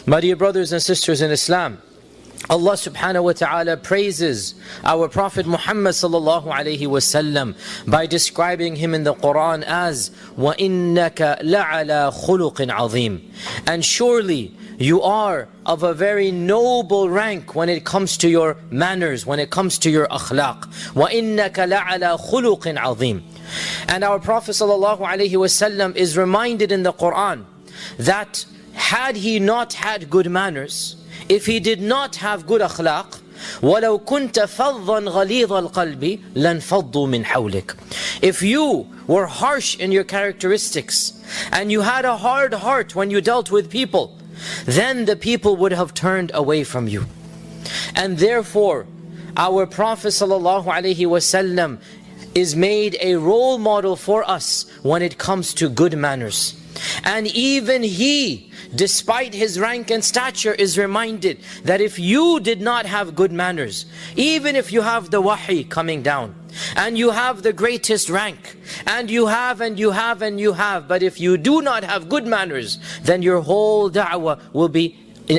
My dear brothers and sisters in Islam, Allah subhanahu wa ta'ala praises our Prophet Muhammad sallallahu alayhi wasallam by describing him in the Quran as وَإِنَّكَ لَعَلَى خُلُقٍ عَظِيمٍ. And surely you are of a very noble rank when it comes to your manners, when it comes to your akhlaq. وَإِنَّكَ لَعَلَى خُلُقٍ عَظِيمٍ. And our Prophet sallallahu alayhi wasallam is reminded in the Quran that had he not had good manners, if he did not have good akhlaq, وَلَوْ كُنْتَ فَضًّا غَلِيظَ الْقَلْبِ لَنْفَضُّوا مِنْ حَوْلِكَ. If you were harsh in your characteristics and you had a hard heart when you dealt with people, then the people would have turned away from you. And therefore, our Prophet ﷺ is made a role model for us when it comes to good manners. And even he, despite his rank and stature, is reminded that if you did not have good manners, even if you have the wahi coming down, and you have the greatest rank, and you have, but if you do not have good manners, then your whole da'wah will be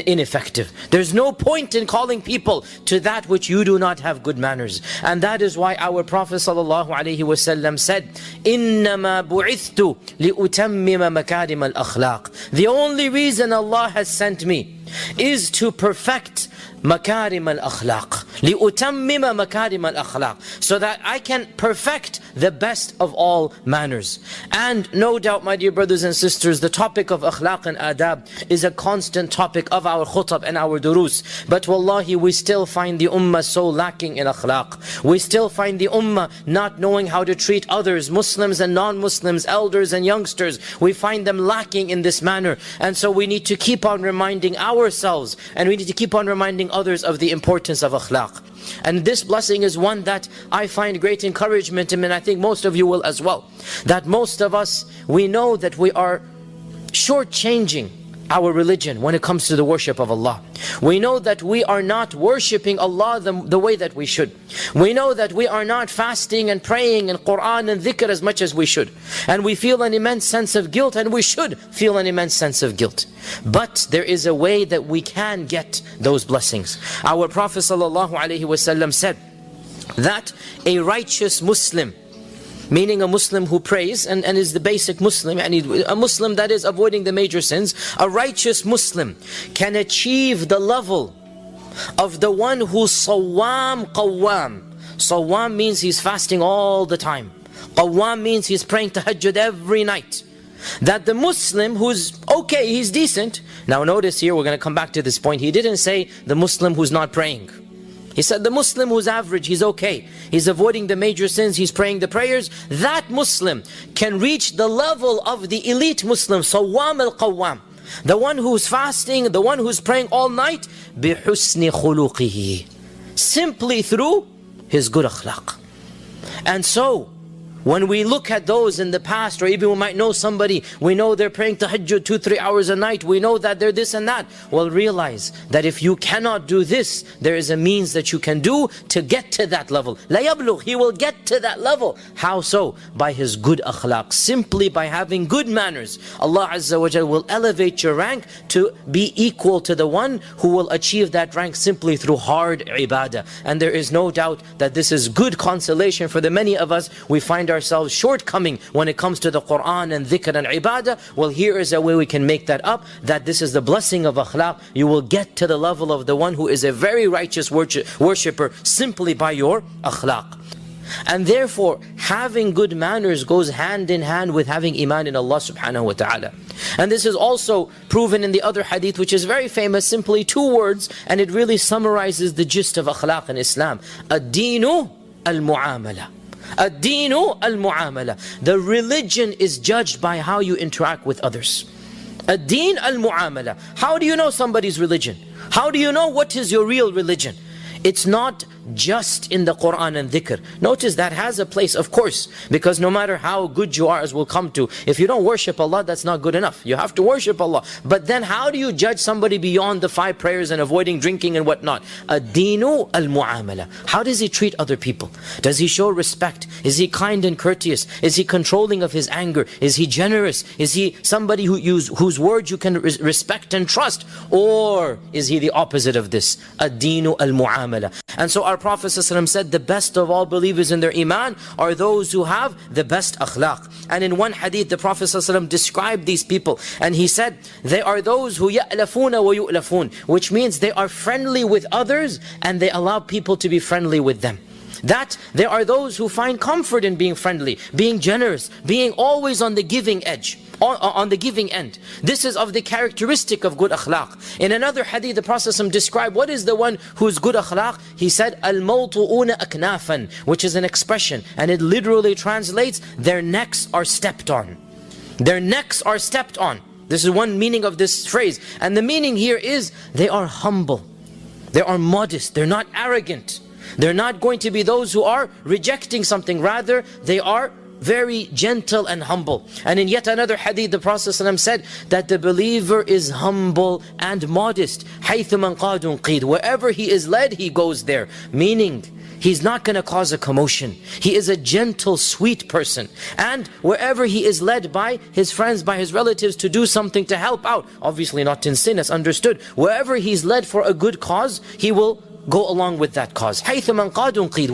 ineffective. There's no point in calling people to that which you do not have good manners. And that is why our Prophet ﷺ said, إِنَّمَا بُعِثْتُ لِأُتَمِّمَ مَكَارِمَ الْأَخْلَاقِ. The only reason Allah has sent me is to perfect مكارم الأخلاق. لأتمم مكارم الأخلاق. So that I can perfect the best of all manners. And no doubt, my dear brothers and sisters, the topic of akhlaq and adab is a constant topic of our khutab and our durus. But wallahi, we still find the ummah so lacking in akhlaq. We still find the ummah not knowing how to treat others, Muslims and non-Muslims, elders and youngsters. We find them lacking in this manner. And so we need to keep on reminding ourselves, and we need to keep on reminding others of the importance of akhlaq. And this blessing is one that I find great encouragement in, and I think most of you will as well. That most of us, we know that we are shortchanging our religion when it comes to the worship of Allah. We know that we are not worshipping Allah the way that we should. We know that we are not fasting and praying and Quran and dhikr as much as we should. And we feel an immense sense of guilt, and we should feel an immense sense of guilt. But there is a way that we can get those blessings. Our Prophet ﷺ said that a righteous Muslim, meaning a Muslim who prays and is the basic Muslim, and a Muslim that is avoiding the major sins, a righteous Muslim can achieve the level of the one who's sawam qawwam. Sawam means he's fasting all the time. Qawwam means he's praying tahajjud every night. That the Muslim who's okay, he's decent. Now notice here, we're going to come back to this point. He didn't say the Muslim who's not praying. He said the Muslim who's average, he's okay. He's avoiding the major sins, he's praying the prayers. That Muslim can reach the level of the elite Muslim, Sawwam al-Qawwam. The one who's fasting, the one who's praying all night, بِحُسْنِ خُلُقِهِ. Simply through his good akhlaq. And so, when we look at those in the past, or even we might know somebody, we know they're praying tahajjud 2-3 hours a night, we know that they're this and that. Well, realize that if you cannot do this, there is a means that you can do to get to that level. La yablugh, he will get to that level. How so? By his good akhlaq. Simply by having good manners. Allah Azza wa Jal will elevate your rank to be equal to the one who will achieve that rank simply through hard ibadah. And there is no doubt that this is good consolation for the many of us. We find ourselves shortcoming when it comes to the Quran and dhikr and ibadah. Well, here is a way we can make that up, that this is the blessing of akhlaq. You will get to the level of the one who is a very righteous worshipper simply by your akhlaq. And therefore, having good manners goes hand in hand with having iman in Allah subhanahu wa ta'ala. And this is also proven in the other hadith, which is very famous, simply 2 words, and it really summarizes the gist of akhlaq in Islam. Ad-deenu al-mu'amala. Ad-deenu al-mu'amala. The religion is judged by how you interact with others. Ad-deen al-mu'amala. How do you know somebody's religion? How do you know what is your real religion? It's not just in the Quran and dhikr. Notice that has a place, of course, because no matter how good you are, as we'll come to, if you don't worship Allah, that's not good enough. You have to worship Allah. But then how do you judge somebody beyond the 5 prayers and avoiding drinking and whatnot? Ad-deenu al-mu'amala. How does he treat other people? Does he show respect? Is he kind and courteous? Is he controlling of his anger? Is he generous? Is he somebody whose words you can respect and trust? Or is he the opposite of this? Ad-deenu al-mu'amala. And so our Prophet ﷺ said, the best of all believers in their iman are those who have the best akhlaq. And in one hadith, the Prophet ﷺ described these people, and he said, they are those who ya'lafuna wa yu'lafun, which means they are friendly with others and they allow people to be friendly with them. That there are those who find comfort in being friendly, being generous, being always on the giving edge, on the giving end. This is of the characteristic of good akhlaq. In another hadith, the Prophet ﷺ described what is the one who's good akhlaq. He said, al-mawtu'una aknafan, which is an expression, and it literally translates, their necks are stepped on. Their necks are stepped on. This is one meaning of this phrase. And the meaning here is, they are humble. They are modest. They're not arrogant. They're not going to be those who are rejecting something. Rather, they are very gentle and humble. And in yet another hadith, the Prophet ﷺ said that the believer is humble and modest. حَيْثُ مَنْ قَادٌ قِيدٌ. Wherever he is led, he goes there. Meaning, he's not going to cause a commotion. He is a gentle, sweet person. And wherever he is led by his friends, by his relatives to do something to help out, obviously not in sin, as understood. Wherever he's led for a good cause, he will go along with that cause. حَيْثُ مَنْ قَادٌ قِيدٌ.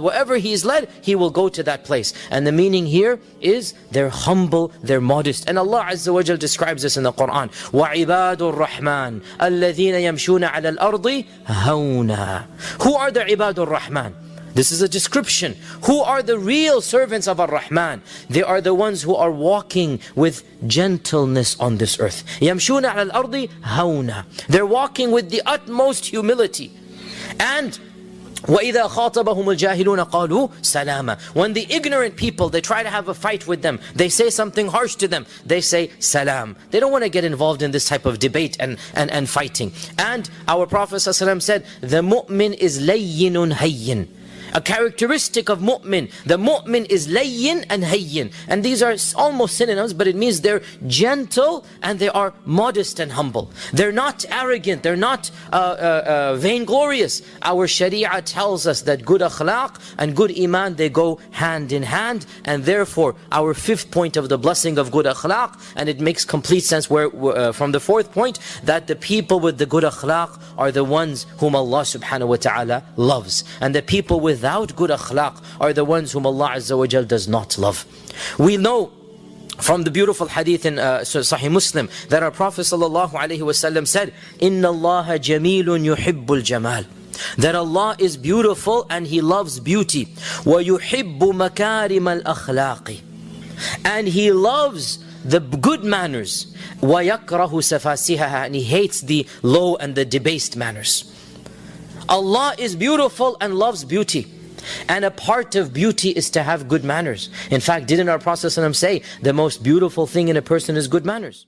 Wherever he is led, he will go to that place. And the meaning here is they're humble, they're modest. And Allah Azza wa Jal describes this in the Quran. وَعِبَادُ الرَّحْمَنِ الَّذِينَ يَمْشُونَ عَلَى الْأَرْضِ هَوْنًا. Who are the Ibad al-Rahman? This is a description. Who are the real servants of Ar-Rahman? They are the ones who are walking with gentleness on this earth. يَمْشُونَ عَلَى الْأَرْضِ هَوْنًا. They're walking with the utmost humility. And وَإِذَا خَاطَبَهُمُ الْجَاهِلُونَ قَالُوا سَلَامًا. When the ignorant people, they try to have a fight with them, they say something harsh to them, they say salam. They don't want to get involved in this type of debate and fighting. And our Prophet ﷺ said, the mu'min is layyinun hayyin. A characteristic of mu'min. The mu'min is layyin and hayyin. And these are almost synonyms, but it means they're gentle and they are modest and humble. They're not arrogant. They're not vainglorious. Our sharia tells us that good akhlaq and good iman, they go hand in hand. And therefore, our 5th point of the blessing of good akhlaq, and it makes complete sense from the 4th point, that the people with the good akhlaq are the ones whom Allah subhanahu wa ta'ala loves. And the people without good akhlaq are the ones whom Allah Azza wa Jal does not love. We know from the beautiful hadith in Sahih Muslim that our Prophet sallallahu alaihi wasallam said, "Inna Allah jamilun yuhibbul jamal." That Allah is beautiful and He loves beauty. وَيُحِبُّ مَكَارِمَ الْأَخْلَاقِ. And He loves the good manners. وَيَكْرَهُ سَفَاسِهَهَا. And He hates the low and the debased manners. Allah is beautiful and loves beauty. And a part of beauty is to have good manners. In fact, didn't our Prophet ﷺ say, the most beautiful thing in a person is good manners?